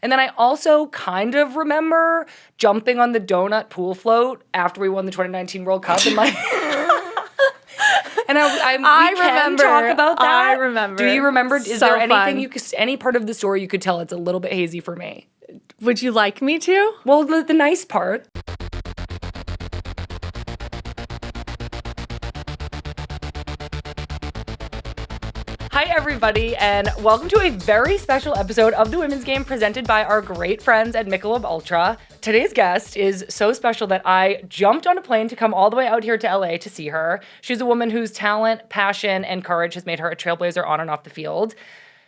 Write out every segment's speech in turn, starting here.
And then I also kind of remember jumping on the donut pool float after we won the 2019 World Cup and like... And we can talk about that. I remember. Do you remember? Is So there anything fun. any part of the story you could tell? It's a little bit hazy for me. Would you like me to? Well, the nice part. Hi, everybody, and welcome to a very special episode of The Women's Game presented by our great friends at Michelob Ultra. Today's guest is so special that I jumped on a plane to come all the way out here to LA to see her. She's a woman whose talent, passion, and courage has made her a trailblazer on and off the field.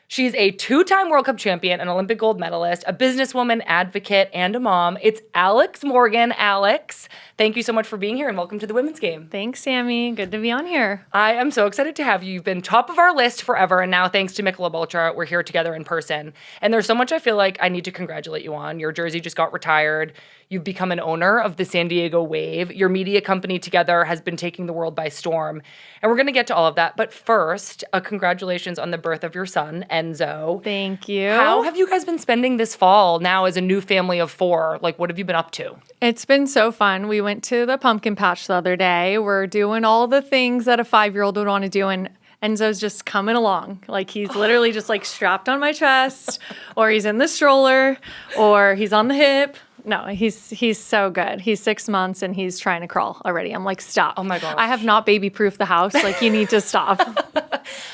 She's a two-time World Cup champion, an Olympic gold medalist, a businesswoman, advocate, and a mom. It's Alex Morgan. Alex, thank you so much for being here and welcome to The Women's Game. Thanks, Sammy. Good to be on here. I am so excited to have you. You've been top of our list forever, and now thanks to Michelob Ultra, we're here together in person. And there's so much I feel like I need to congratulate you on. Your jersey just got retired. You've become an owner of the San Diego Wave. Your media company together has been taking the world by storm. And we're going to get to all of that. But first, congratulations on the birth of your son, Enzo. Thank you. How have you guys been spending this fall now as a new family of four? Like, what have you been up to? It's been so fun. We went to the pumpkin patch the other day. We're doing all the things that a 5-year-old would want to do, and Enzo's just coming along. Like, he's literally just like strapped on my chest, or he's in the stroller, or he's on the hip. No, he's so good. He's 6 months and he's trying to crawl already. I'm like, stop. Oh my gosh. I have not baby-proofed the house. Like, you need to stop.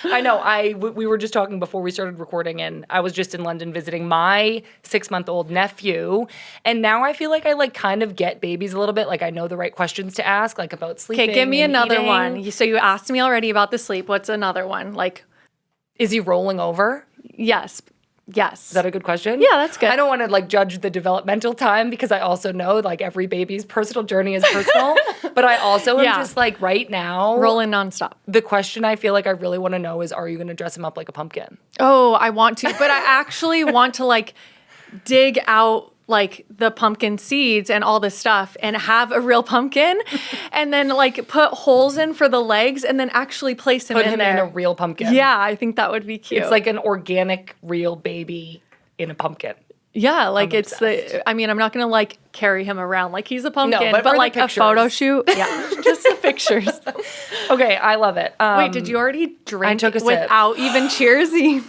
I know. We were just talking before we started recording, and I was just in London visiting my 6-month-old nephew, and now I feel like I like kind of get babies a little bit. Like, I know the right questions to ask, like about sleeping. Okay, give me and another eating. one. So you asked me already about the sleep. What's another one? Like, is he rolling over? yes. Is that a good question? Yeah, that's good. I don't want to like judge the developmental time because I also know like every baby's personal journey is personal. But I also am just like right now rolling nonstop. The question I feel like I really want to know is, are you going to dress him up like a pumpkin? Oh, I want to, but I actually want to like dig out like the pumpkin seeds and all this stuff and have a real pumpkin and then like put holes in for the legs and then actually place him Put in him there. in a real pumpkin. Yeah, I think that would be cute. It's like an organic real baby in a pumpkin. Yeah, like I'm it's obsessed. I'm not going to like carry him around like he's a pumpkin, but but like a pictures. photo shoot. Yeah, just the pictures. Okay, I love it. Wait, did you already drink I took a sip. without even cheersing?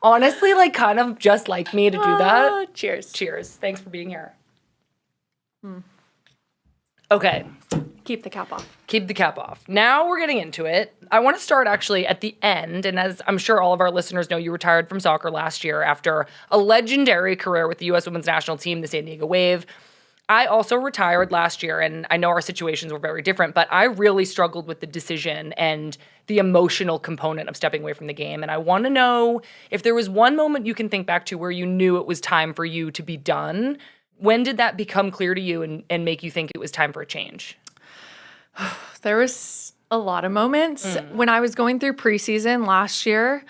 Honestly, like kind of just like me to do that. Cheers. Cheers. Thanks for being here. Okay. Keep the cap off. Keep the cap off. Now we're getting into it. I want to start actually at the end. And as I'm sure all of our listeners know, you retired from soccer last year after a legendary career with the U.S. Women's National Team, the San Diego Wave. I also retired last year, and I know our situations were very different, but I really struggled with the decision and the emotional component of stepping away from the game. And I want to know if there was one moment you can think back to where you knew it was time for you to be done. When did that become clear to you and make you think it was time for a change? There was a lot of moments. When I was going through preseason last year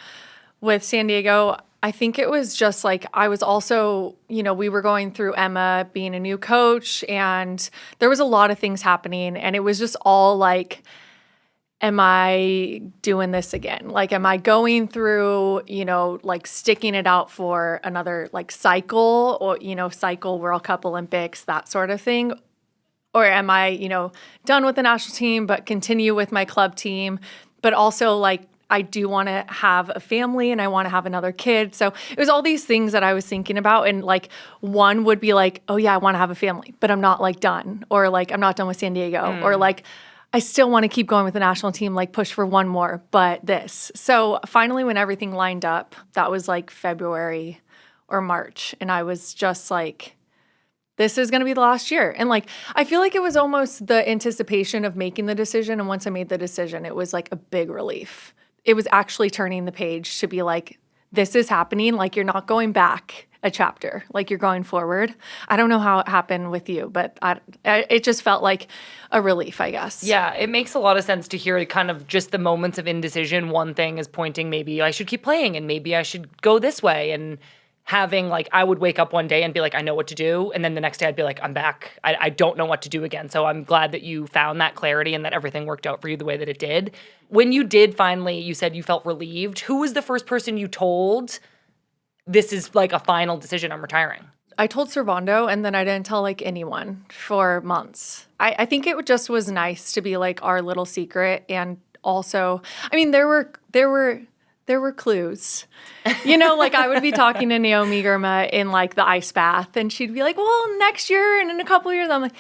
with San Diego, I think it was just like I was also, we were going through Emma being a new coach, and there was a lot of things happening, and it was just all like, am I doing this again? Like, am I going through, like sticking it out for another like cycle or, cycle World Cup Olympics, that sort of thing? Or am I, done with the national team, but continue with my club team, but also like, I do want to have a family and I want to have another kid. So it was all these things that I was thinking about. And like one would be like, oh yeah, I want to have a family, but I'm not like done. Or like, I'm not done with San Diego. Or like, I still want to keep going with the national team, like push for one more, but this. So finally, when everything lined up, that was like February or March. And I was just like, this is going to be the last year. And like, I feel like it was almost the anticipation of making the decision. And once I made the decision, it was like a big relief. It was actually turning the page to be like, this is happening. Like, you're not going back a chapter, like you're going forward. I don't know how it happened with you, but it just felt like a relief, I guess. Yeah, it makes a lot of sense to hear kind of just the moments of indecision. One thing is pointing, maybe I should keep playing and maybe I should go this way. And having like, I would wake up one day and be like, I know what to do. And then the next day I'd be like, I'm back. I don't know what to do again. So I'm glad that you found that clarity and that everything worked out for you the way that it did. When you did finally, you said you felt relieved. Who was the first person you told this is like a final decision, I'm retiring? I told Servando, and then I didn't tell like anyone for months. I think it just was nice to be like our little secret. And also, I mean, there were clues. Like I would be talking to Naomi Girma in like the ice bath, and she'd be like, well, next year and in a couple of years. I'm like,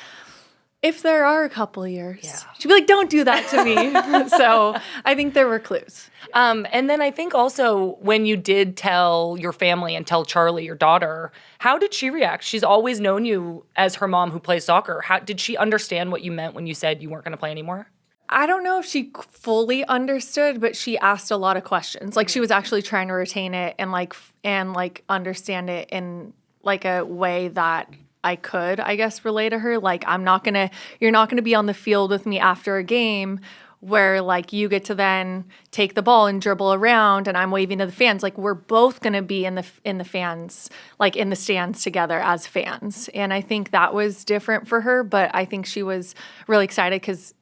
if there are a couple of years. Yeah. She'd be like, don't do that to me. So I think there were clues. And then I think also when you did tell your family and tell Charlie, your daughter, how did she react? She's always known you as her mom who plays soccer. How did she understand what you meant when you said you weren't going to play anymore? I don't know if she fully understood, but she asked a lot of questions. Like she was actually trying to retain it and understand it in like a way that I could, I guess, relay to her. Like, you're not going to be on the field with me after a game where like you get to then take the ball and dribble around and I'm waving to the fans. Like we're both going to be in the fans, like in the stands together as fans. And I think that was different for her, but I think she was really excited because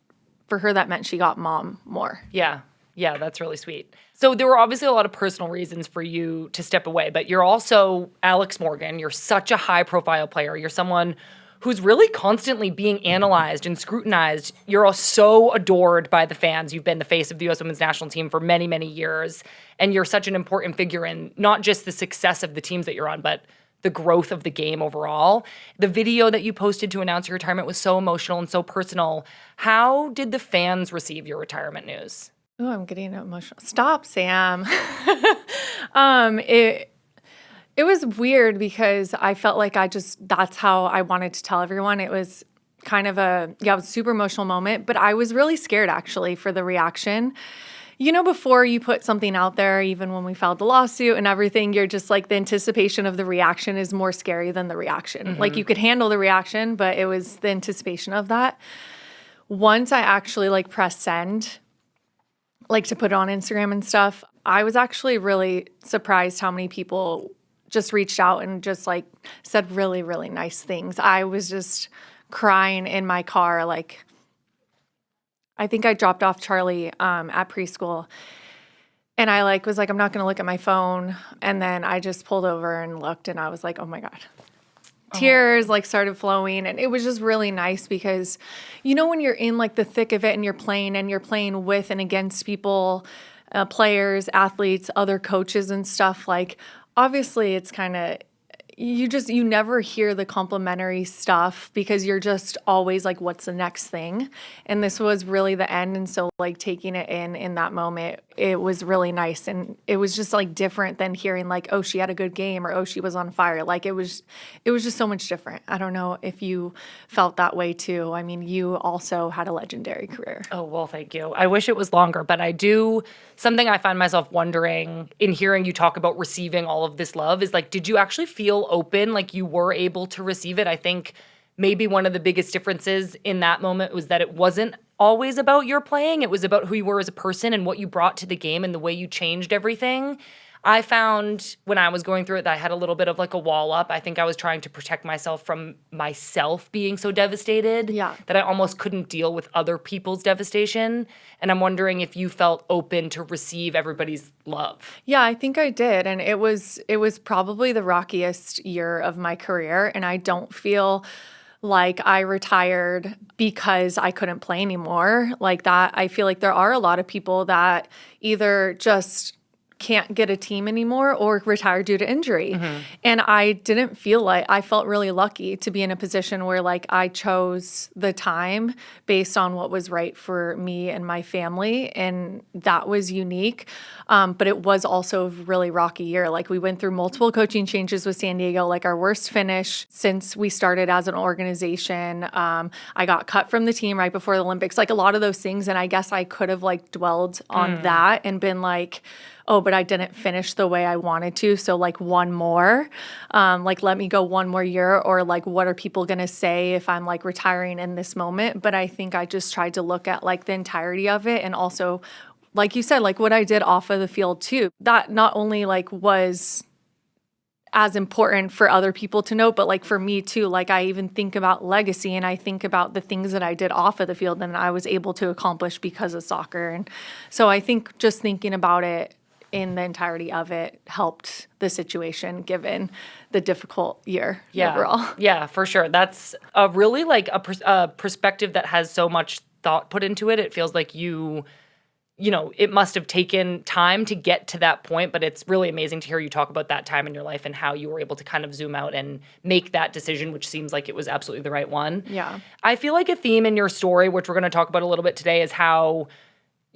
for her that meant she got mom more. Yeah. Yeah, that's really sweet. So there were obviously a lot of personal reasons for you to step away, but you're also Alex Morgan. You're such a high-profile player. You're someone who's really constantly being analyzed and scrutinized. You're all so adored by the fans. You've been the face of the U.S. Women's National Team for many, many years, and you're such an important figure in not just the success of the teams that you're on, but the growth of the game overall. The video that you posted to announce your retirement was so emotional and so personal. How did the fans receive your retirement news? Oh, I'm getting emotional. Stop, Sam. It was weird because I felt like that's how I wanted to tell everyone. It was kind of it was a super emotional moment, but I was really scared actually for the reaction. Before you put something out there, even when we filed the lawsuit and everything, you're just like the anticipation of the reaction is more scary than the reaction. Mm-hmm. Like you could handle the reaction, but it was the anticipation of that. Once I actually like pressed send, like to put it on Instagram and stuff, I was actually really surprised how many people just reached out and just like said really, really nice things. I was just crying in my car. Like, I think I dropped off Charlie at preschool and I was like, I'm not going to look at my phone. And then I just pulled over and looked and I was like, oh my God. Tears started flowing, and it was just really nice because when you're in like the thick of it and you're playing with and against people, players, athletes, other coaches and stuff, like obviously it's kind of you never hear the complimentary stuff because you're just always like, what's the next thing? And this was really the end. And so like taking it in that moment, it was really nice. And it was just like different than hearing like, oh, she had a good game or, oh, she was on fire. Like it was just so much different. I don't know if you felt that way too. I mean, you also had a legendary career. Oh, well, thank you. I wish it was longer, but something I find myself wondering in hearing you talk about receiving all of this love is like, did you actually feel open, like you were able to receive it? I think maybe one of the biggest differences in that moment was that it wasn't always about your playing. It was about who you were as a person and what you brought to the game and the way you changed everything. I found when I was going through it that I had a little bit of like a wall up. I think I was trying to protect myself from myself being so devastated that I almost couldn't deal with other people's devastation. And I'm wondering if you felt open to receive everybody's love. Yeah, I think I did. And it was probably the rockiest year of my career. And I don't feel like I retired because I couldn't play anymore like that. I feel like there are a lot of people that either just can't get a team anymore or retire due to injury. Mm-hmm. And I didn't feel like I felt really lucky to be in a position where like I chose the time based on what was right for me and my family. And that was unique. But it was also a really rocky year. Like we went through multiple coaching changes with San Diego, like our worst finish since we started as an organization. I got cut from the team right before the Olympics, like a lot of those things. And I guess I could have like dwelled on that and been like, oh, but I didn't finish the way I wanted to. So like one more, like let me go one more year, or like what are people going to say if I'm like retiring in this moment? But I think I just tried to look at like the entirety of it. And also, like you said, like what I did off of the field too, that not only like was as important for other people to know, but like for me too, like I even think about legacy and I think about the things that I did off of the field and I was able to accomplish because of soccer. And so I think just thinking about it in the entirety of it helped the situation given the difficult year overall. Yeah, for sure. That's a really like a perspective that has so much thought put into it. It feels like it must have taken time to get to that point, but it's really amazing to hear you talk about that time in your life and how you were able to kind of zoom out and make that decision, which seems like it was absolutely the right one. Yeah. I feel like a theme in your story, which we're going to talk about a little bit today, is how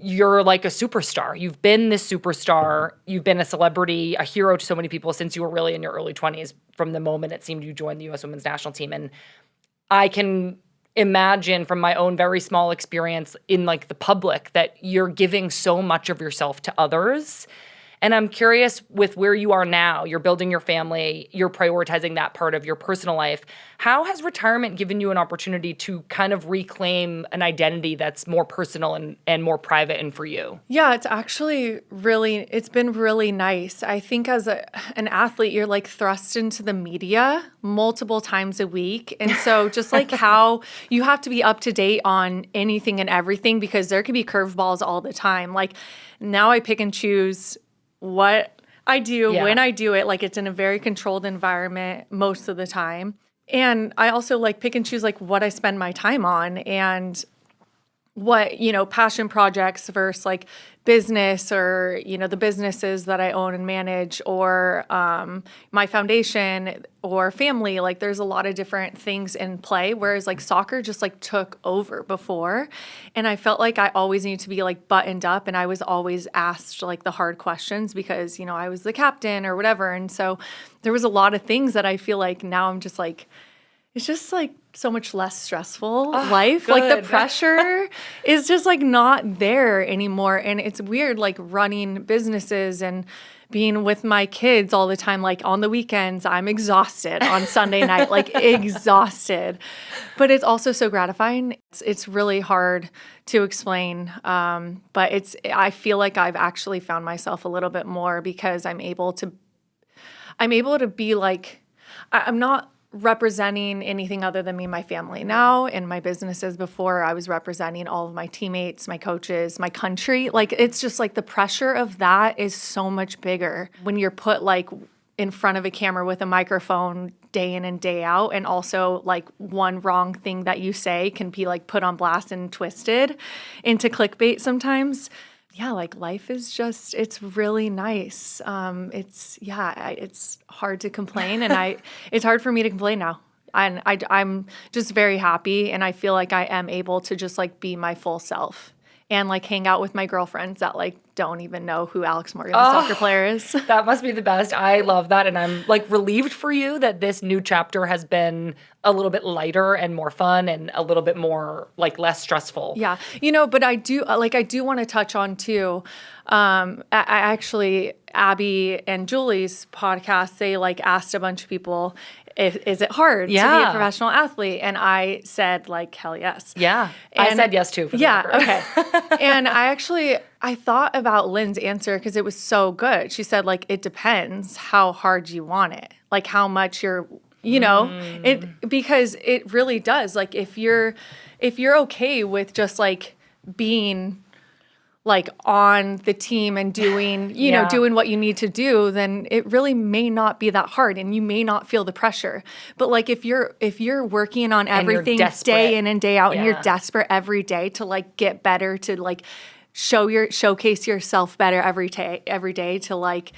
you're like a superstar. You've been this superstar. You've been a celebrity, a hero to so many people since you were really in your early 20s, from the moment it seemed you joined the U.S. Women's National Team. And I can imagine from my own very small experience in like the public that you're giving so much of yourself to others. And I'm curious, with where you are now, you're building your family, you're prioritizing that part of your personal life. How has retirement given you an opportunity to kind of reclaim an identity that's more personal and more private and for you? Yeah, it's been really nice. I think as an athlete, you're like thrust into the media multiple times a week. And so just like how you have to be up to date on anything and everything, because there can be curveballs all the time. Like now I pick and choose what I do, when I do it. Like it's in a very controlled environment most of the time. And I also like pick and choose like what I spend my time on and what, passion projects versus like business or, the businesses that I own and manage, or my foundation or family. Like there's a lot of different things in play, whereas like soccer just like took over before. And I felt like I always needed to be like buttoned up, and I was always asked like the hard questions because, I was the captain or whatever. And so there was a lot of things that I feel like now I'm just like, it's just like so much less stressful life. Good. Like the pressure is just like not there anymore. And it's weird, like running businesses and being with my kids all the time. Like on the weekends, I'm exhausted on Sunday night, like exhausted. But it's also so gratifying. It's really hard to explain. But I feel like I've actually found myself a little bit more because I'm able to be like, I'm not representing anything other than me and my family now. And my businesses, before I was representing all of my teammates, my coaches, my country. Like it's just like the pressure of that is so much bigger when you're put like in front of a camera with a microphone day in and day out. And also like one wrong thing that you say can be like put on blast and twisted into clickbait sometimes. Yeah, like life is just, it's really nice. It's hard to complain, and it's hard for me to complain now. And I'm just very happy, and I feel like I am able to just like be my full self and like hang out with my girlfriends that like don't even know who Alex Morgan, the soccer player, is. That must be the best. I love that. And I'm like relieved for you that this new chapter has been a little bit lighter and more fun and a little bit more like less stressful. Yeah. But I do want to touch on too. I actually, Abby and Julie's podcast, they like asked a bunch of people, is it hard to be a professional athlete? And I said like, hell yes. Yeah. I said yes too. Okay. And I thought about Lynn's answer because it was so good. She said like, it depends how hard you want it. Like how much you're, because it really does. Like if you're okay with just like being like on the team and doing, doing what you need to do, then it really may not be that hard and you may not feel the pressure. But like if you're working on everything day in and day out and you're desperate every day to like get better, to like showcase yourself better every day to like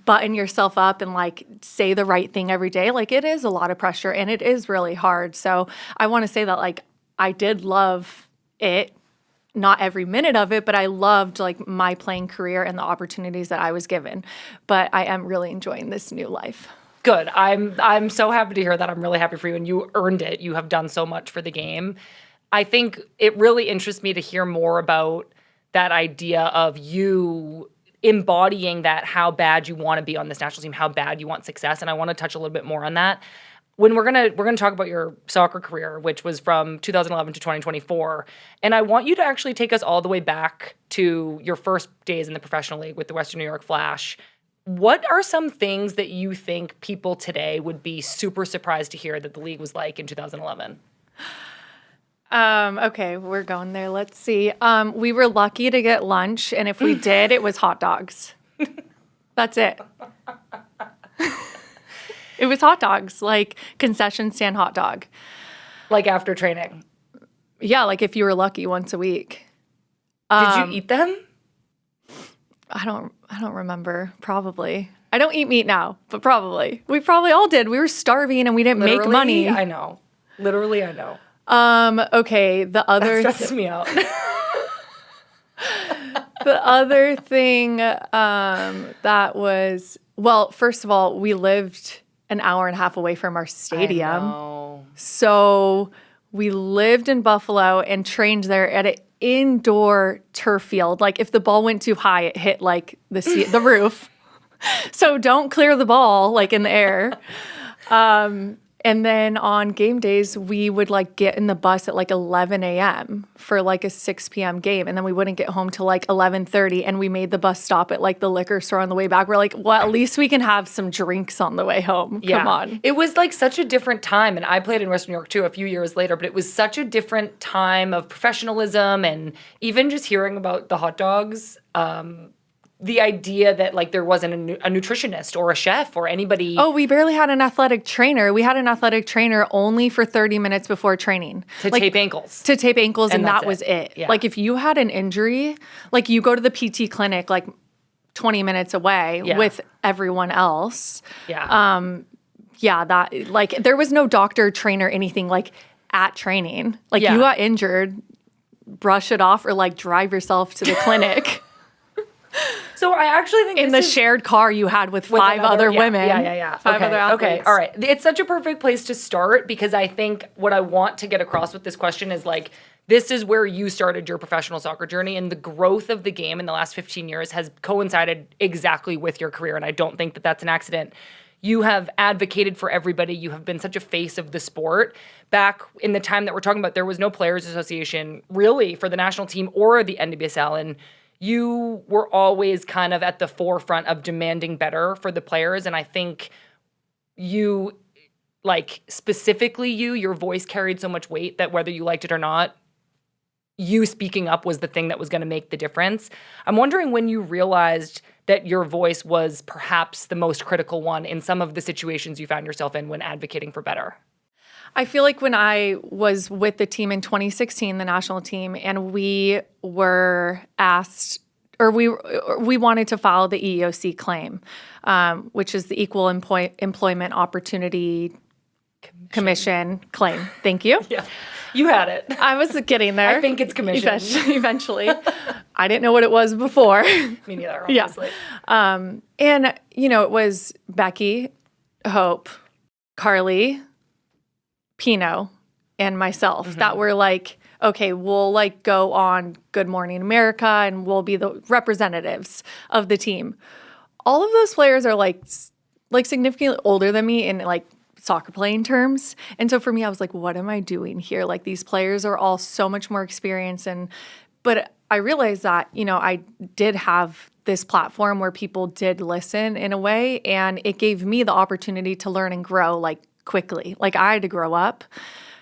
button yourself up and like say the right thing every day, like it is a lot of pressure and it is really hard. So I want to say that like I did love it. Not every minute of it, but I loved like my playing career and the opportunities that I was given. But I am really enjoying this new life. Good. I'm so happy to hear that. I'm really happy for you, and you earned it. You have done so much for the game. I think it really interests me to hear more about that idea of you embodying that, how bad you want to be on this national team, how bad you want success. And I want to touch a little bit more on that. When we're gonna talk about your soccer career, which was from 2011 to 2024, and I want you to actually take us all the way back to your first days in the professional league with the Western New York Flash. What are some things that you think people today would be super surprised to hear that the league was like in 2011? Okay, we're going there. Let's see. We were lucky to get lunch, and if we did, it was hot dogs. That's it. It was hot dogs, like concession stand hot dog. Like after training. Yeah, like if you were lucky once a week. Did you eat them? I don't remember. Probably. I don't eat meat now, but probably. We probably all did. We were starving and we didn't make money. I know. Literally, I know. Okay, the other That stresses me out. the other thing that was, well, first of all, we lived an hour and a half away from our stadium. I know. So we lived in Buffalo and trained there at an indoor turf field. Like if the ball went too high, it hit like the roof. So don't clear the ball like in the air. And then on game days, we would like get in the bus at like 11 a.m. for like a 6 p.m. game. And then we wouldn't get home till like 11:30. And we made the bus stop at like the liquor store on the way back. We're like, well, at least we can have some drinks on the way home. Yeah. Come on. It was like such a different time. And I played in Western New York too a few years later, but it was such a different time of professionalism. And even just hearing about the hot dogs, the idea that like there wasn't a nutritionist or a chef or anybody. Oh, we barely had an athletic trainer. We had an athletic trainer only for 30 minutes before training. To tape ankles. To tape ankles, and that that's was it. Yeah. Like if you had an injury, like you go to the PT clinic like 20 minutes away with everyone else. Yeah. Yeah, that like there was no doctor, trainer, anything like at training. Like you got injured, brush it off or like drive yourself to the clinic. So I actually think in the shared car you had with five other women. Yeah. Five other athletes. Okay, all right. It's such a perfect place to start because I think what I want to get across with this question is like, this is where you started your professional soccer journey, and the growth of the game in the last 15 years has coincided exactly with your career, and I don't think that that's an accident. You have advocated for everybody. You have been such a face of the sport. Back in the time that we're talking about, there was no Players Association really for the national team or the NWSL, and you were always kind of at the forefront of demanding better for the players. And I think you, like specifically your voice carried so much weight that whether you liked it or not, you speaking up was the thing that was going to make the difference. I'm wondering when you realized that your voice was perhaps the most critical one in some of the situations you found yourself in when advocating for better. I feel like when I was with the team in 2016, the national team, and we were asked, or we wanted to file the EEOC claim, which is the Equal Employment Opportunity Commission claim. Thank you. Yeah, you had it. I was getting there. I think it's commission. Eventually. I didn't know what it was before. Me neither, obviously. Yeah. And, it was Becky, Hope, Carly, Pino, and myself that were like, okay, we'll like go on Good Morning America and we'll be the representatives of the team. All of those players are like significantly older than me in like soccer playing terms. And so for me, I was like, what am I doing here? Like these players are all so much more experienced. But I realized that, I did have this platform where people did listen in a way, and it gave me the opportunity to learn and grow like quickly. Like I had to grow up,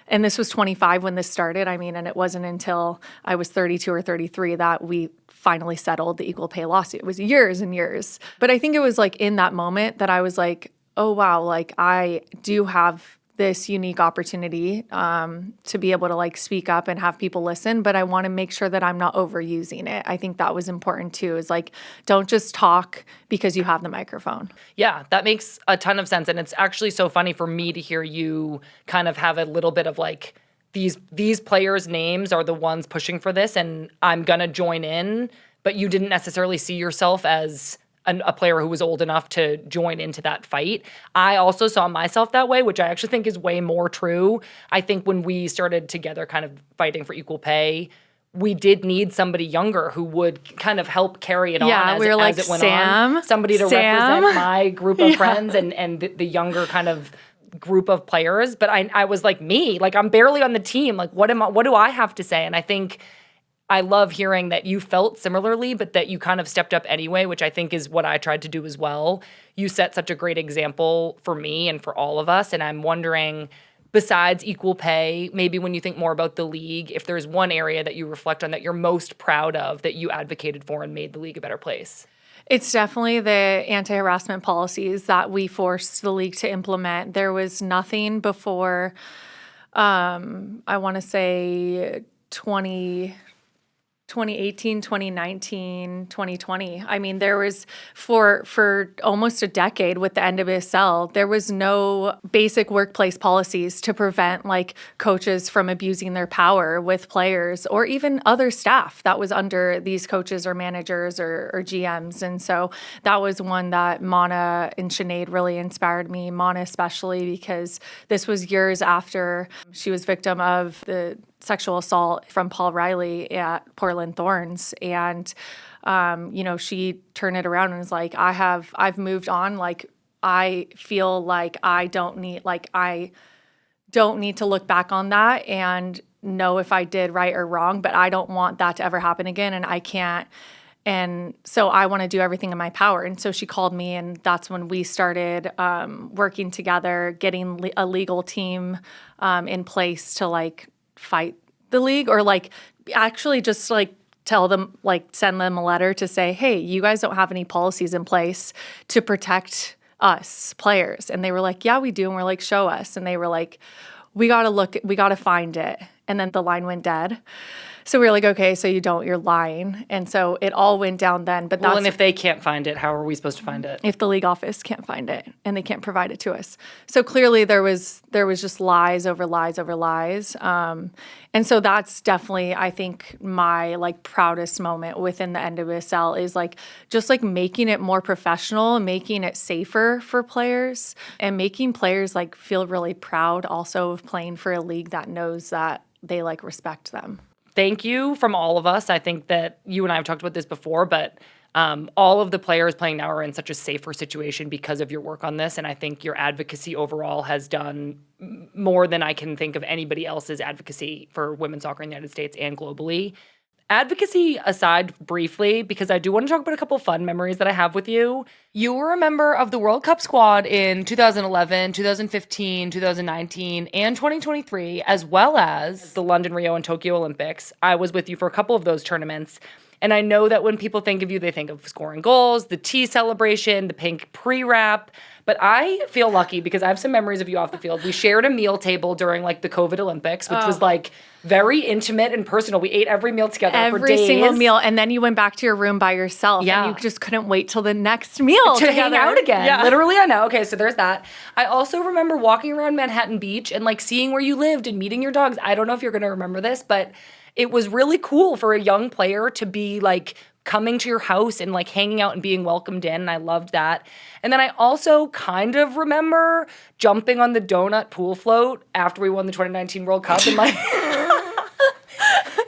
and this was 25 when this started. And it wasn't until I was 32 or 33 that we finally settled the equal pay lawsuit. It was years and years. But I think it was like in that moment that I was like, oh wow, like I do have this unique opportunity to be able to like speak up and have people listen, but I want to make sure that I'm not overusing it. I think that was important too, is like, don't just talk because you have the microphone. Yeah, that makes a ton of sense. And it's actually so funny for me to hear you kind of have a little bit of like, these players' names are the ones pushing for this and I'm going to join in, but you didn't necessarily see yourself as a player who was old enough to join into that fight. I also saw myself that way, which I actually think is way more true. I think when we started together kind of fighting for equal pay, we did need somebody younger who would kind of help carry it on as it went on. Somebody to represent my group of friends and the younger kind of group of players. But I was like me, like I'm barely on the team. Like what do I have to say? And I think I love hearing that you felt similarly, but that you kind of stepped up anyway, which I think is what I tried to do as well. You set such a great example for me and for all of us. And I'm wondering, besides equal pay, maybe when you think more about the league, if there's one area that you reflect on that you're most proud of that you advocated for and made the league a better place. It's definitely the anti-harassment policies that we forced the league to implement. There was nothing before, I want to say 2018, 2019, 2020. I mean, there was for almost a decade with the NWSL, there was no basic workplace policies to prevent like coaches from abusing their power with players or even other staff that was under these coaches or managers or GMs. And so that was one that Mana and Sinead really inspired me. Mana especially because this was years after she was victim of the sexual assault from Paul Riley at Portland Thorns. And, she turned it around and was like, I've moved on. Like, I feel like I don't need to look back on that and know if I did right or wrong, but I don't want that to ever happen again. And I can't. And so I want to do everything in my power. And so she called me, and that's when we started working together, getting a legal team in place to like fight the league, or like actually just like tell them, like send them a letter to say, hey, you guys don't have any policies in place to protect us players. And they were like, yeah, we do. And we're like, show us. And they were like, we got to find it. And then the line went dead. So we were like, okay, so you're lying. And so it all went down then. But and if they can't find it, how are we supposed to find it? If the league office can't find it and they can't provide it to us. So clearly there was just lies over lies over lies. And so that's definitely, I think, my like proudest moment within the NWSL is like just like making it more professional, making it safer for players, and making players like feel really proud also of playing for a league that knows that they like respect them. Thank you from all of us. I think that you and I have talked about this before, but all of the players playing now are in such a safer situation because of your work on this. And I think your advocacy overall has done more than I can think of anybody else's advocacy for women's soccer in the United States and globally. Advocacy aside briefly, because I do want to talk about a couple fun memories that I have with you. You were a member of the World Cup squad in 2011, 2015, 2019, and 2023, as well as the London, Rio, and Tokyo Olympics. I was with you for a couple of those tournaments. And I know that when people think of you, they think of scoring goals, the tea celebration, the pink pre-wrap. But I feel lucky because I have some memories of you off the field. We shared a meal table during like the COVID Olympics, which was like very intimate and personal. We ate every meal together for days. Every single meal. And then you went back to your room by yourself. Yeah. And you just couldn't wait till the next meal to hang out again. Yeah. Literally, I know. Okay, so there's that. I also remember walking around Manhattan Beach and like seeing where you lived and meeting your dogs. I don't know if you're going to remember this, but it was really cool for a young player to be like coming to your house and like hanging out and being welcomed in. And I loved that. And then I also kind of remember jumping on the donut pool float after we won the 2019 World Cup and like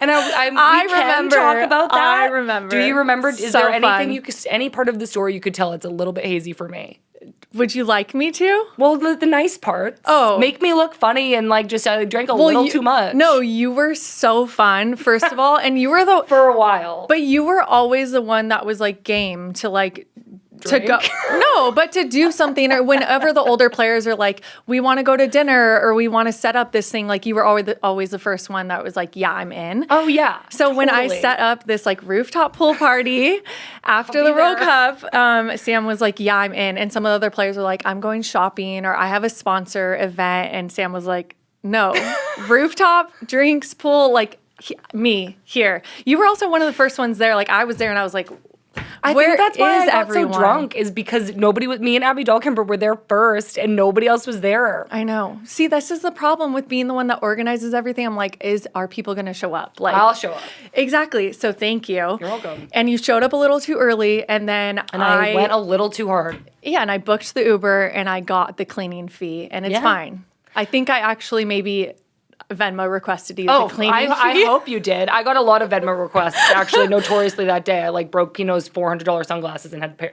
and we can talk about that. I remember. Do you remember? Is So there anything fun. you could, any part of the story you could tell? It's a little bit hazy for me. Would you like me to? Well, the nice parts. Oh. Make me look funny and like just I drank a little too much. No, you were so fun, first of all. And you were for a while. But you were always the one that was like game to like Drink? to go. No, but to do something, or whenever the older players are like, we want to go to dinner or we want to set up this thing, like you were always the first one that was like, yeah, I'm in. Oh yeah. So when I set up this like rooftop pool party after the World Cup, Sam was like, yeah, I'm in. And some of the other players were like, I'm going shopping or I have a sponsor event. And Sam was like, no, rooftop, drinks, pool, like me here. You were also one of the first ones there. Like I was there and I was like, I think that's why I got so drunk is because me and Abby Dahlkemper were there first and nobody else was there. I know. See, this is the problem with being the one that organizes everything. I'm like, are people going to show up? Like, I'll show up. Exactly. So thank you. You're welcome. And you showed up a little too early and then I went a little too hard. Yeah, and I booked the Uber and I got the cleaning fee and it's fine. I think I actually maybe Venmo requested you the cleaning fee. I hope you did. I got a lot of Venmo requests, actually, notoriously that day. I, like, broke Pino's $400 sunglasses and had to pay.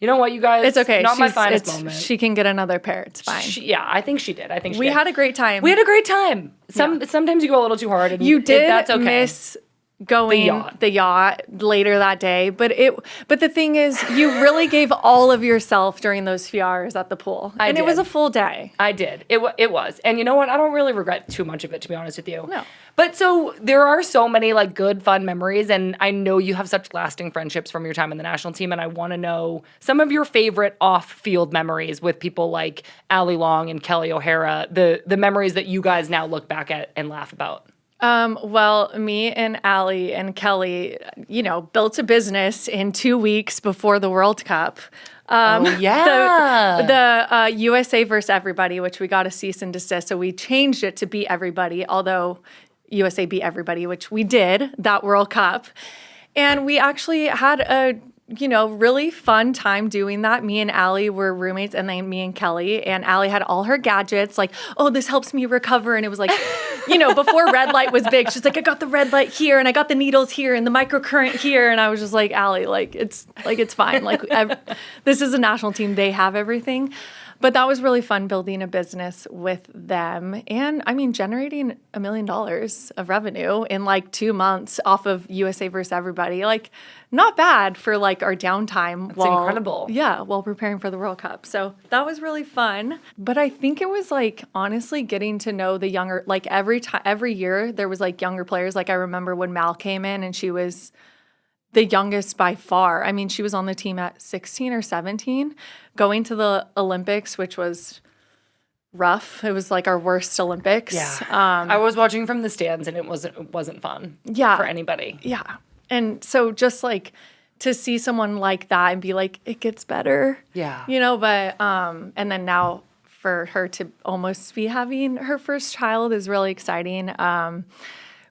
You know what, you guys? It's okay. Not my finest moment. She can get another pair. It's fine. I think she did. We had a great time. We had a great time. Sometimes you go a little too hard. And you did that's okay. miss going the yacht later that day. But the thing is, you really gave all of yourself during those few hours at the pool. I did. It was a full day. I did. It was. And you know what? I don't really regret too much of it, to be honest with you. No. But so there are so many like good, fun memories. And I know you have such lasting friendships from your time in the national team. And I want to know some of your favorite off-field memories with people like Allie Long and Kelly O'Hara, the memories that you guys now look back at and laugh about. Well, me and Allie and Kelly, built a business in 2 weeks before the World Cup. The USA versus Everybody, which we got a cease and desist. So we changed it to Beat Everybody, although USA beat everybody, which we did that World Cup. And we actually had a really fun time doing that. Me and Allie were roommates, and then me and Kelly. And Allie had all her gadgets, like, oh, this helps me recover. And it was like, before red light was big, she's like, I got the red light here, and I got the needles here, and the microcurrent here. And I was just like, Allie, it's fine. This is a national team; they have everything. But that was really fun building a business with them. And I mean, generating $1 million of revenue in 2 months off of USA versus Everybody, not bad for our downtime. It's incredible. Yeah, while preparing for the World Cup. So that was really fun. But I think it was honestly getting to know the younger, every year there was younger players. I remember when Mal came in and she was the youngest by far. I mean, she was on the team at 16 or 17, going to the Olympics, which was rough. It was our worst Olympics. Yeah. I was watching from the stands and it wasn't fun for anybody. Yeah. And so just to see someone like that and be it gets better. Yeah. But and then now for her to almost be having her first child is really exciting.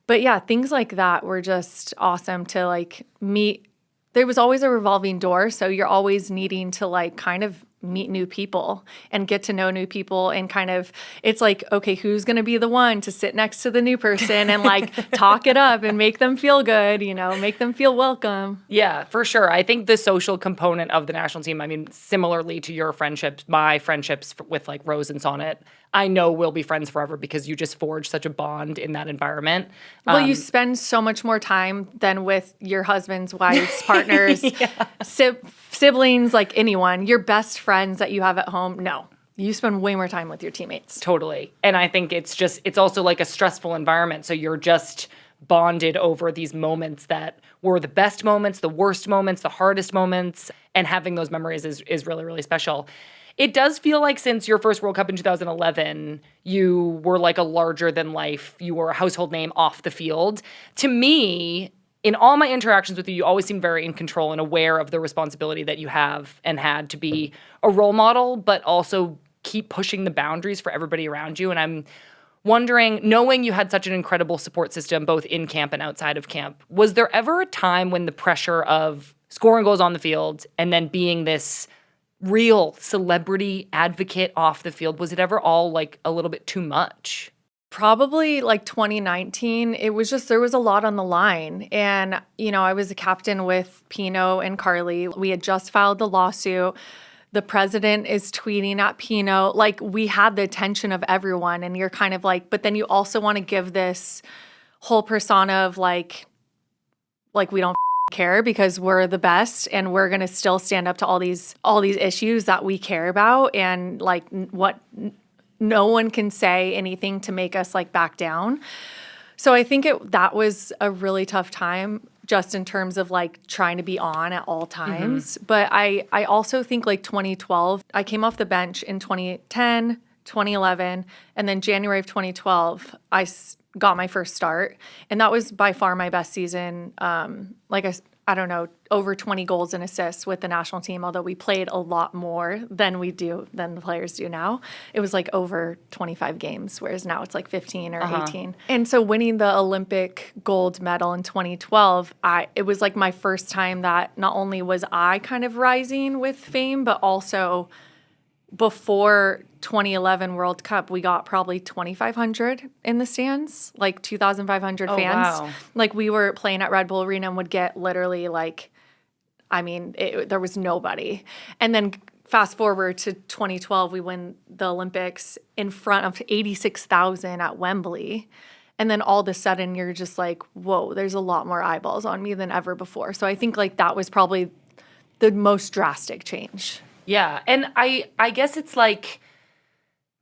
But yeah, things like that were just awesome to meet. There was always a revolving door, so you're always needing to kind of meet new people and get to know new people, and kind of it's okay, who's going to be the one to sit next to the new person and talk it up and make them feel good, make them feel welcome. Yeah, for sure. I think the social component of the national team, I mean, similarly to your friendships, my friendships with Rose and Sonnet, I know we'll be friends forever because you just forged such a bond in that environment. Well, you spend so much more time than with your husband's, wife's, partners, siblings, anyone. Your best friends that you have at home, no. You spend way more time with your teammates. Totally. And I think it's also a stressful environment. So you're just bonded over these moments that were the best moments, the worst moments, the hardest moments. And having those memories is really, really special. It does feel like since your first World Cup in 2011, you were a larger than life. You were a household name off the field. To me, in all my interactions with you, you always seem very in control and aware of the responsibility that you have and had to be a role model, but also keep pushing the boundaries for everybody around you. And I'm wondering, knowing you had such an incredible support system, both in camp and outside of camp, was there ever a time when the pressure of scoring goals on the field and then being this real celebrity advocate off the field, was it ever all a little bit too much? Probably 2019, it was just, there was a lot on the line. And, I was a captain with Pino and Carly. We had just filed the lawsuit. The president is tweeting at Pino. We had the attention of everyone. And you're kind of but then you also want to give this whole persona of we don't care because we're the best and we're going to still stand up to all these issues that we care about, and what no one can say anything to make us back down. So I think that was a really tough time just in terms of trying to be on at all times. Mm-hmm. But I also think 2012, I came off the bench in 2010, 2011, and then January of 2012, I got my first start. And that was by far my best season. I don't know, over 20 goals and assists with the national team, although we played a lot more than the players do now. It was over 25 games, whereas now it's 15 or 18. And so winning the Olympic gold medal in 2012, it was my first time that not only was I kind of rising with fame, but also before 2011 World Cup, we got probably 2,500 in the stands, 2,500 fans. Wow. We were playing at Red Bull Arena and would get literally there was nobody. And then fast forward to 2012, we win the Olympics in front of 86,000 at Wembley. And then all of a sudden you're just like, whoa, there's a lot more eyeballs on me than ever before. So I think like that was probably the most drastic change. Yeah. And I guess it's like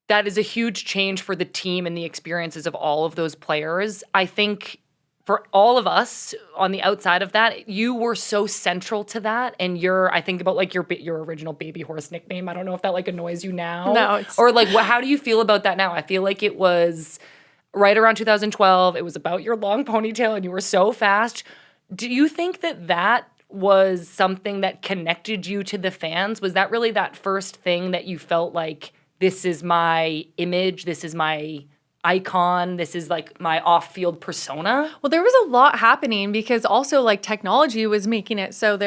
that is a huge change for the team and the experiences of all of those players. I think for all of us on the outside of that, you were so central to that. And I think about like your original baby horse nickname. I don't know if that like annoys you now. No. Or like, how do you feel about that now? I feel like it was right around 2012. It was about your long ponytail and you were so fast. Do you think that was something that connected you to the fans? Was that really that first thing that you felt like, this is my image, this is my icon, this is like my off-field persona? Well, there was a lot happening because also like technology was making it so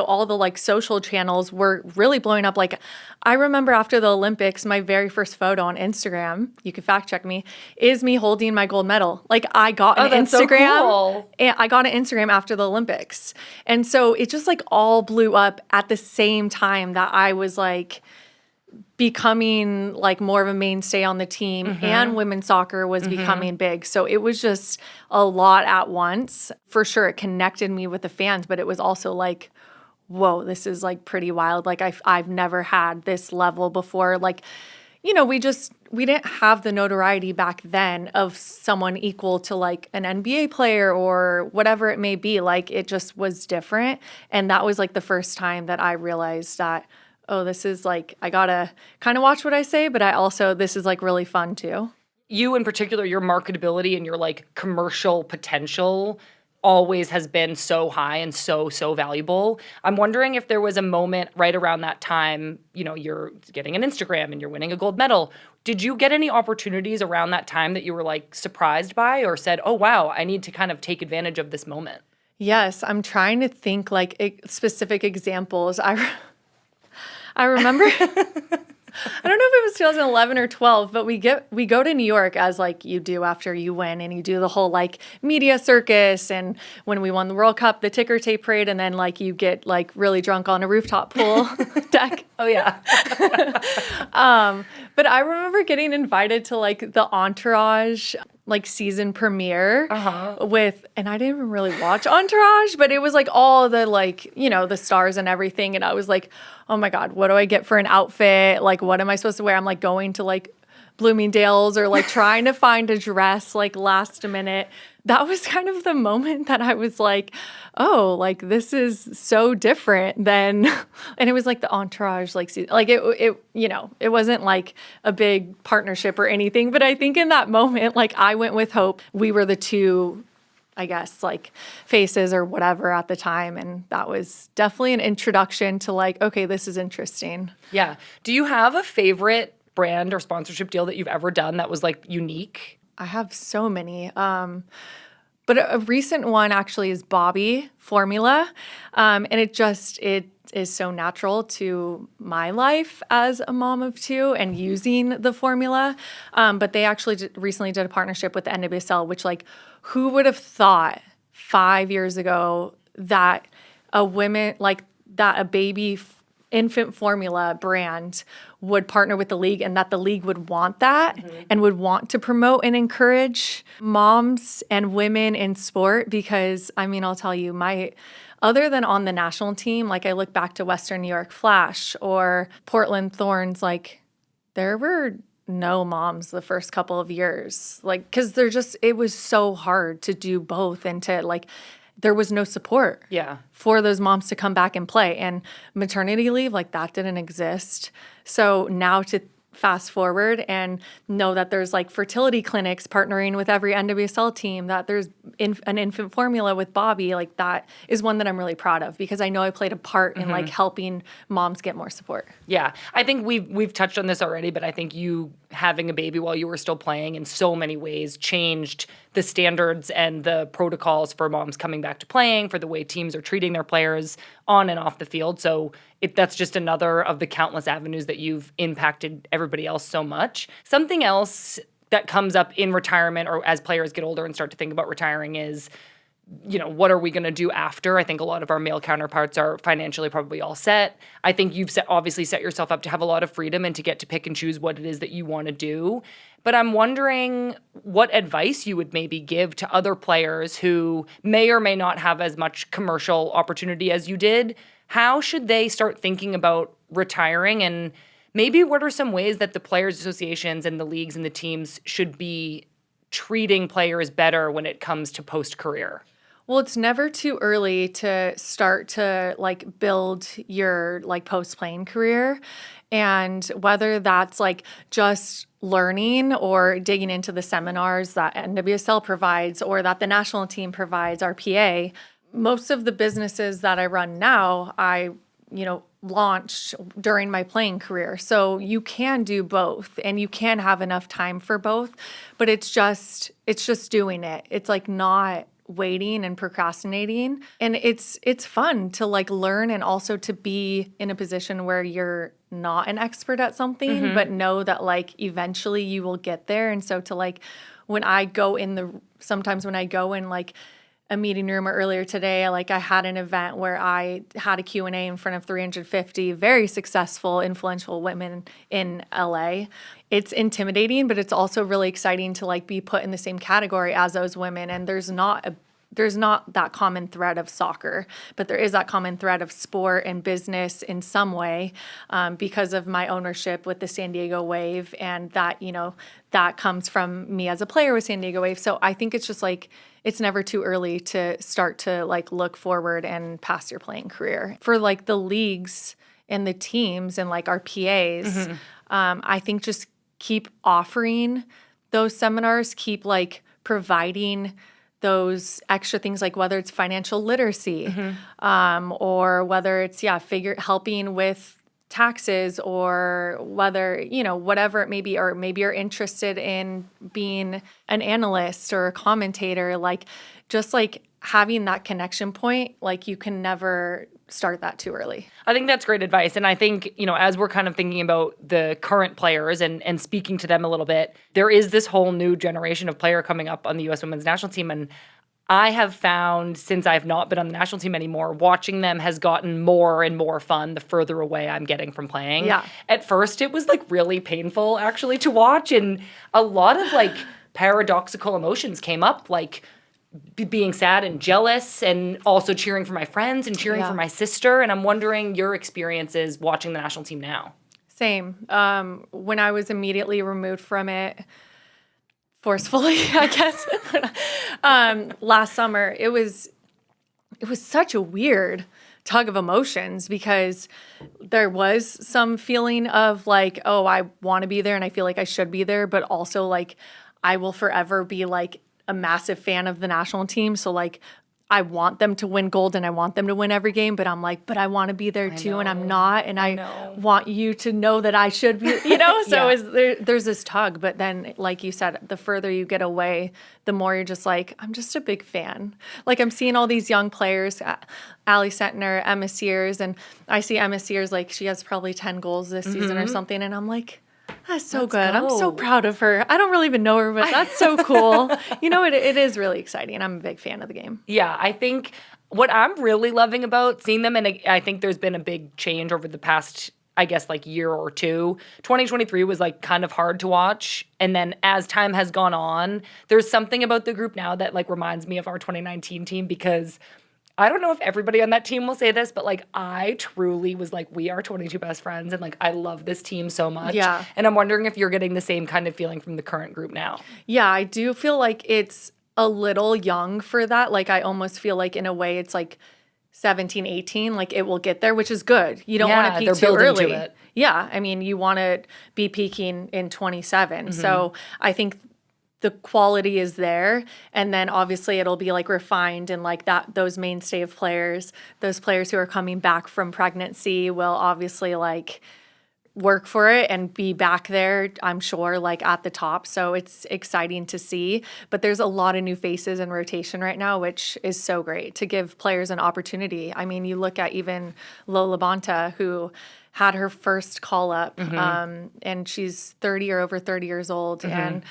all the like social channels were really blowing up. Like I remember after the Olympics, my very first photo on Instagram, you can fact check me, is me holding my gold medal. Like I got an that's Instagram. So cool. And I got an Instagram after the Olympics. And so it just like all blew up at the same time that I was like becoming like more of a mainstay on the team, and women's soccer was becoming big. So it was just a lot at once. For sure, it connected me with the fans, but it was also like, whoa, this is like pretty wild. Like I've never had this level before. Like, you know, we didn't have the notoriety back then of someone equal to like an NBA player or whatever it may be. Like it just was different. And that was like the first time that I realized that, oh, this is like, I gotta kind of watch what I say, but this is like really fun too. You in particular, your marketability and your like commercial potential always has been so high and so valuable. I'm wondering if there was a moment right around that time, you know, you're getting an Instagram and you're winning a gold medal. Did you get any opportunities around that time that you were like surprised by or said, oh, wow, I need to kind of take advantage of this moment? Yes, I'm trying to think like specific examples. I remember, I don't know if it was 2011 or 12, but we go to New York as like you do after you win, and you do the whole like media circus. And when we won the World Cup, the ticker tape parade, and then like you get like really drunk on a rooftop pool deck. Oh yeah. But I remember getting invited to like the Entourage like season premiere and I didn't even really watch Entourage, but it was like all the like, you know, the stars and everything. And I was like, oh my God, what do I get for an outfit? Like, what am I supposed to wear? I'm like going to like Bloomingdale's or like trying to find a dress like last minute. That was kind of the moment that I was like, oh, like this is so different than, and it was like the Entourage, like it, you know, it wasn't like a big partnership or anything, but I think in that moment, like I went with hope. We were the two, I guess, like faces or whatever at the time. And that was definitely an introduction to like, okay, this is interesting. Yeah. Do you have a favorite brand or sponsorship deal that you've ever done that was like unique? I have so many. But a recent one actually is Bobby Formula. And it is so natural to my life as a mom of two and using the formula. But they actually recently did a partnership with the NWSL, which like, who would have thought 5 years ago that a baby infant formula brand would partner with the league and that the league would want that and would want to promote and encourage moms and women in sport. Because I mean, I'll tell you, other than on the national team, like I look back to Western New York Flash or Portland Thorns, like there were no moms the first couple of years, like, cause it was so hard to do both and to like, there was no support for those moms to come back and play. And maternity leave, like that didn't exist. So now to fast forward and know that there's like fertility clinics partnering with every NWSL team, that there's an infant formula with Bobby, like that is one that I'm really proud of because I know I played a part in like helping moms get more support. Yeah. I think we've touched on this already, but I think you having a baby while you were still playing in so many ways changed the standards and the protocols for moms coming back to playing, for the way teams are treating their players on and off the field. So that's just another of the countless avenues that you've impacted everybody else so much. Something else that comes up in retirement or as players get older and start to think about retiring is what are we going to do after? I think a lot of our male counterparts are financially probably all set. I think you've obviously set yourself up to have a lot of freedom and to get to pick and choose what it is that you want to do. But I'm wondering what advice you would maybe give to other players who may or may not have as much commercial opportunity as you did. How should they start thinking about retiring, and maybe what are some ways that the players' associations and the leagues and the teams should be treating players better when it comes to post-career? Well, it's never too early to start to build your post-playing career. And whether that's just learning or digging into the seminars that NWSL provides or that the national team provides, RPA, most of the businesses that I run now, I launched during my playing career. So you can do both and you can have enough time for both, but it's just doing it. It's not waiting and procrastinating. And it's fun to learn and also to be in a position where you're not an expert at something, but know that eventually you will get there. And so to when I go in sometimes when I go in a meeting room, or earlier today, I had an event where I had a Q&A in front of 350 very successful, influential women in LA. It's intimidating, but it's also really exciting to be put in the same category as those women. And there's not that common thread of soccer, but there is that common thread of sport and business in some way, because of my ownership with the San Diego Wave, and that, that comes from me as a player with San Diego Wave. So I think it's just it's never too early to start to look forward and past your playing career. For the leagues and the teams and our PAs, I think just keep offering those seminars, keep providing those extra things, whether it's financial literacy, or whether it's helping with taxes, or whether whatever it may be, or maybe you're interested in being an analyst or a commentator, just having that connection point, you can never start that too early. I think that's great advice. And I think, as we're kind of thinking about the current players and speaking to them a little bit, there is this whole new generation of player coming up on the U.S. Women's National Team. And I have found, since I've not been on the national team anymore, watching them has gotten more and more fun the further away I'm getting from playing. Yeah. At first, it was really painful actually to watch. And a lot of paradoxical emotions came up, being sad and jealous, and also cheering for my friends and cheering for my sister. And I'm wondering your experiences watching the national team now. Same. When I was immediately removed from it, forcefully, I guess, last summer, it was such a weird tug of emotions, because there was some feeling of oh, I want to be there and I feel I should be there, but also I will forever be a massive fan of the national team. So I want them to win gold and I want them to win every game, but I'm but I want to be there too, and I'm not, and I want you to know that I should be, so there's this tug. But then, like you said, the further you get away, the more you're just I'm just a big fan. I'm seeing all these young players, Allie Sentner, Emma Sears, and I see Emma Sears, she has probably 10 goals this season or something, and I'm that's so good. I'm so proud of her. I don't really even know her, but that's so cool. It is really exciting. I'm a big fan of the game. Yeah, I think what I'm really loving about seeing them, and I think there's been a big change over the past, I guess, year or two. 2023 was kind of hard to watch. And then as time has gone on, there's something about the group now that reminds me of our 2019 team, because I don't know if everybody on that team will say this, but I truly was we are 22 best friends, and I love this team so much. Yeah. And I'm wondering if you're getting the same kind of feeling from the current group now. Yeah, I do feel it's a little young for that. I almost feel in a way it's 17, 18, it will get there, which is good. You don't want to peak too early. To it. Yeah, I mean, you want to be peaking in 27. So I think the quality is there, and then obviously it'll be refined, and that those mainstay of players, those players who are coming back from pregnancy will obviously work for it and be back there, I'm sure, at the top. So it's exciting to see. But there's a lot of new faces in rotation right now, which is so great to give players an opportunity. I mean, you look at even Lola Bonta, who had her first call up, and she's 30 or over 30 years old, and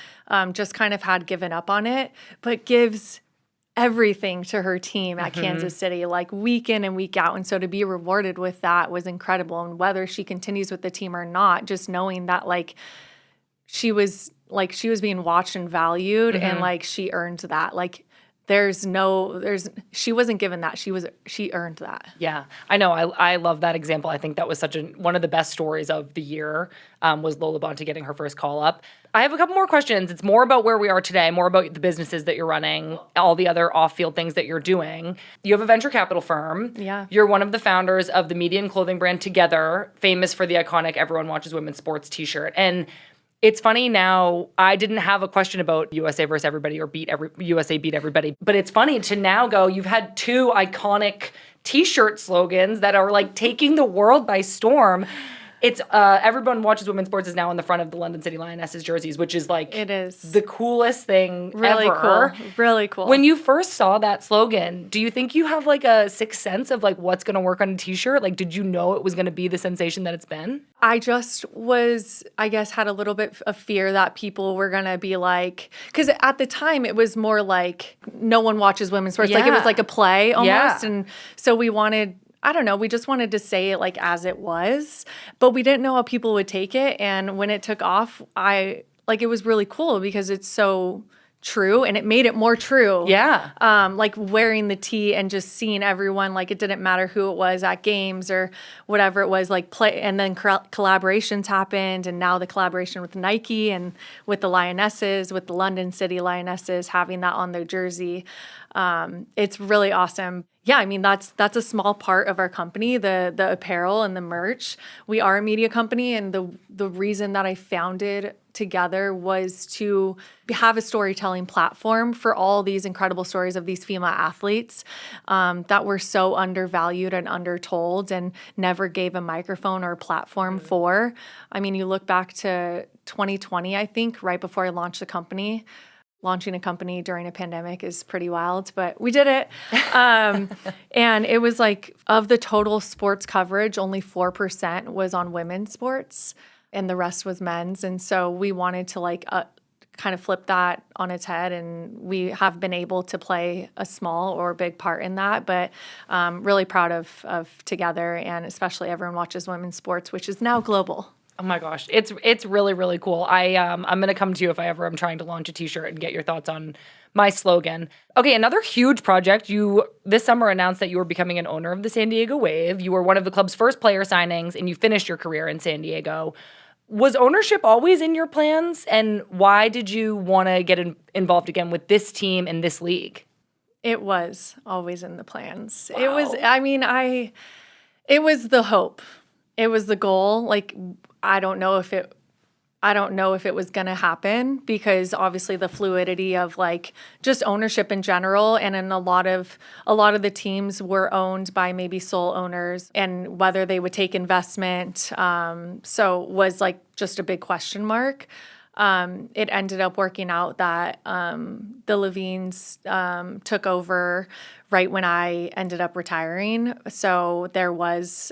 just kind of had given up on it, but gives everything to her team at Kansas City, like week in and week out. And so to be rewarded with that was incredible. And whether she continues with the team or not, just knowing that she was being watched and valued and like she earned that. Like she wasn't given that. She earned that. Yeah, I know. I love that example. I think that was one of the best stories of the year, was Lola Bonte getting her first call up. I have a couple more questions. It's more about where we are today, more about the businesses that you're running, all the other off-field things that you're doing. You have a venture capital firm. Yeah. You're one of the founders of the media and clothing brand Together, famous for the iconic Everyone Watches Women's Sports t-shirt. And it's funny now, I didn't have a question about USA versus everybody or USA beat everybody, but it's funny to now go, you've had two iconic t-shirt slogans that are like taking the world by storm. It's Everyone Watches Women's Sports is now on the front of the London City Lionesses jerseys, which is like it is the coolest thing really ever. Cool. Really cool. When you first saw that slogan, do you think you have like a sixth sense of like what's going to work on a t-shirt? Like, did you know it was going to be the sensation that it's been? I just had a little bit of fear that people were going to be like, because at the time it was more like no one watches women's sports. Like it was like a play almost. And so we just wanted to say it like as it was, but we didn't know how people would take it. And when it took off, it was really cool because it's so true and it made it more true. Yeah. Like wearing the tee and just seeing everyone, like it didn't matter who it was at games or whatever it was, like play. And then collaborations happened, and now the collaboration with Nike and with the Lionesses, with the London City Lionesses, having that on their jersey. It's really awesome. Yeah, I mean, that's a small part of our company, the apparel and the merch. We are a media company, and the reason that I founded Together was to have a storytelling platform for all these incredible stories of these female athletes that were so undervalued and undertold and never gave a microphone or a platform for. I mean, you look back to 2020, I think, right before I launched the company. Launching a company during a pandemic is pretty wild, but we did it. And it was like, of the total sports coverage, only 4% was on women's sports and the rest was men's. And so we wanted to kind of flip that on its head, and we have been able to play a small or big part in that, but really proud of Together, and especially Everyone Watches Women's Sports, which is now global. Oh my gosh, it's really, really cool. I'm gonna come to you if I ever am trying to launch a t-shirt and get your thoughts on my slogan. Okay, another huge project. You this summer announced that you were becoming an owner of the San Diego Wave. You were one of the club's first player signings, and you finished your career in San Diego. Was ownership always in your plans, and why did you want to get involved again with this team and this league? It was always in the plans. Wow. It was the hope. It was the goal. Like, I don't know if it was going to happen, because obviously the fluidity of like just ownership in general, and in a lot of the teams were owned by maybe sole owners, and whether they would take investment, so was like just a big question mark. It ended up working out that the Levines took over right when I ended up retiring, so there was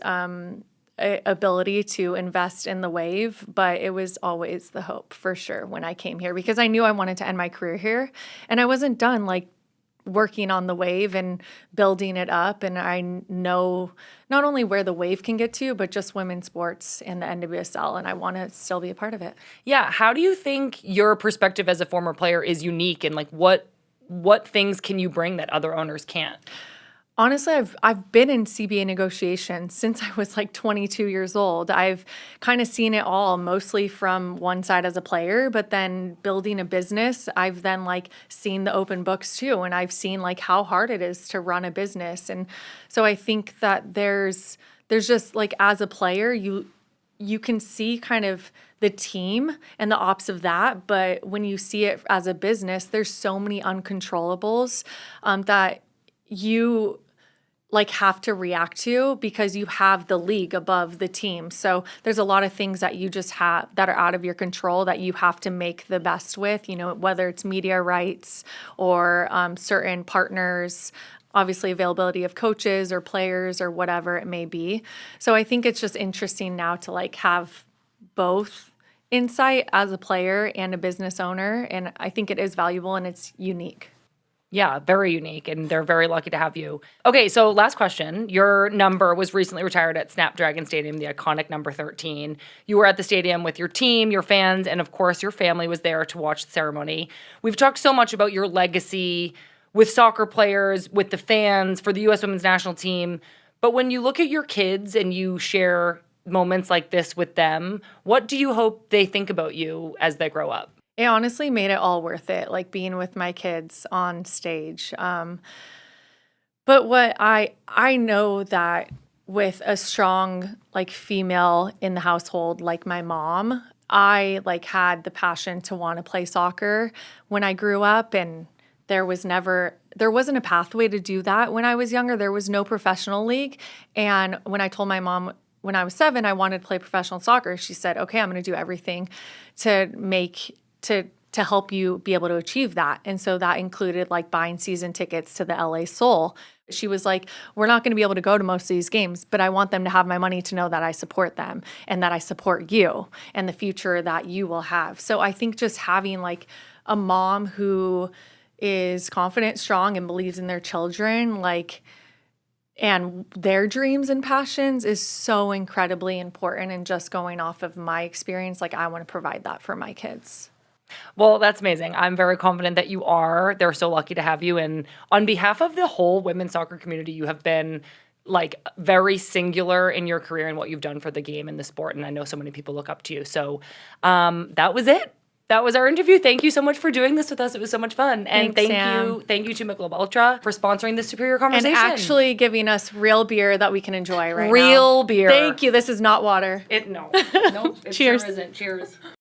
ability to invest in the Wave, but it was always the hope for sure when I came here, because I knew I wanted to end my career here, and I wasn't done like working on the Wave and building it up. And I know not only where the Wave can get to, but just women's sports and the NWSL, and I want to still be a part of it. Yeah. How do you think your perspective as a former player is unique, and like what things can you bring that other owners can't? Honestly, I've been in CBA negotiations since I was like 22 years old. I've kind of seen it all, mostly from one side as a player, but then building a business, I've then like seen the open books too, and I've seen like how hard it is to run a business. And so I think that there's just like, as a player, you can see kind of the team and the ops of that, but when you see it as a business, there's so many uncontrollables that you like have to react to, because you have the league above the team. So there's a lot of things that you just have that are out of your control that you have to make the best with, whether it's media rights or certain partners, obviously availability of coaches or players or whatever it may be. So I think it's just interesting now to like have both insight as a player and a business owner. And I think it is valuable and it's unique. Yeah, very unique, and they're very lucky to have you. Okay, so last question. Your number was recently retired at Snapdragon Stadium, the iconic number 13. You were at the stadium with your team, your fans, and of course, your family was there to watch the ceremony. We've talked so much about your legacy with soccer players, with the fans, for the U.S. Women's National Team. But when you look at your kids and you share moments like this with them, what do you hope they think about you as they grow up? It honestly made it all worth it, like being with my kids on stage. But what I know that with a strong like female in the household, like my mom, I like had the passion to want to play soccer when I grew up, and there wasn't a pathway to do that when I was younger. There was no professional league. And when I told my mom when I was 7 I wanted to play professional soccer, she said, "Okay, I'm going to do everything to help you be able to achieve that." And so that included like buying season tickets to the LA Soul. She was like, "We're not going to be able to go to most of these games, but I want them to have my money to know that I support them and that I support you and the future that you will have." So I think just having like a mom who is confident, strong, and believes in their children, like, and their dreams and passions is so incredibly important. And just going off of my experience, like I want to provide that for my kids. Well, that's amazing. I'm very confident that you are. They're so lucky to have you. And on behalf of the whole women's soccer community, you have been like very singular in your career and what you've done for the game and the sport. And I know so many people look up to you. So that was it. That was our interview. Thank you so much for doing this with us. It was so much fun. And Thanks, Sam. thank you to Michelob Ultra for sponsoring this Superior Conversation. And actually giving us real beer that we can enjoy right now. Real beer. Thank you. This is not water. No, it Cheers. sure isn't. Cheers.